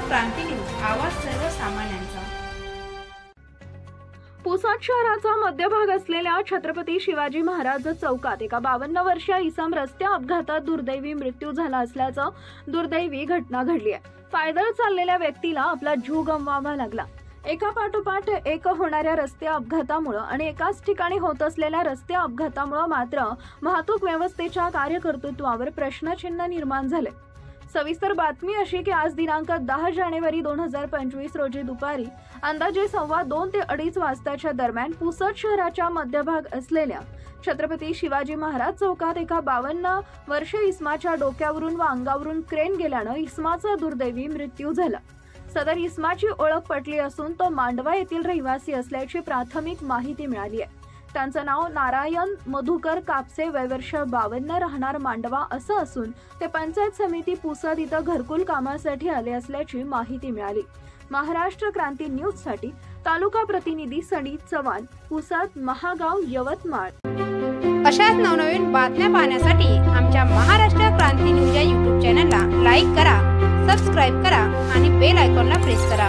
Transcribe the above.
क्रांती news, आवाज सर्वसामान्यांचा। पुसद शहराचा मध्यभाग असलेल्या छत्रपती शिवाजी महाराज चौकात एका 52 वर्षीय इसम रस्ते अपघातात दुर्दैवी मृत्यू झाला असल्याचं दुर्दैवी घटना घडली आहे। पायदळ चाललेल्या व्यक्तीला आपला जीव गमवावा लागला। एका पाठोपाठ एक होणाऱ्या रस्ते अपघातामुळे आणि एकाच ठिकाणी होत असलेल्या रस्ते अपघातामुळे मात्र वाहतूक व्यवस्थेच्या कार्यकर्तृत्वावर प्रश्नचिन्ह निर्माण झाले। सविस्तर बातमी अशी की आज दिनांक 10 जानेवारी 2025 रोजी दुपारी अंदाजे 2:15 ते 2:30 वाजताच्या दरम्यान पुसद शहराच्या मध्यभाग असलेल्या छत्रपती शिवाजी महाराज चौकात एका 52 वर्षीय इसमाच्या डोक्यावरून व अंगावरून क्रेन गेल्यानं इसमाचा दुर्दैवी मृत्यू झाला। सदर इसमाची ओळख पटली असून तो मांडवा येथील रहिवासी असल्याची प्राथमिक माहिती मिळाली आहे। त्यांचं नाव नारायण मधुकर कापसे, वय वर्ष 52, राहणार मांडवा असं असून ते पंचायत समिती पुसद इथं घरकुल कामासाठी आले असल्याची माहिती मिळाली। महाराष्ट्र क्रांती न्यूज साठी तालुका प्रतिनिधी सनी चव्हाण, पुसद, महागाव, यवतमाळ। अशाच नवनवीन बातम्या पाहण्यासाठी आमच्या महाराष्ट्र क्रांती न्यूज या YouTube चॅनलला लाईक करा, सबस्क्राईब करा आणि बेल आयकॉनला प्रेस करा।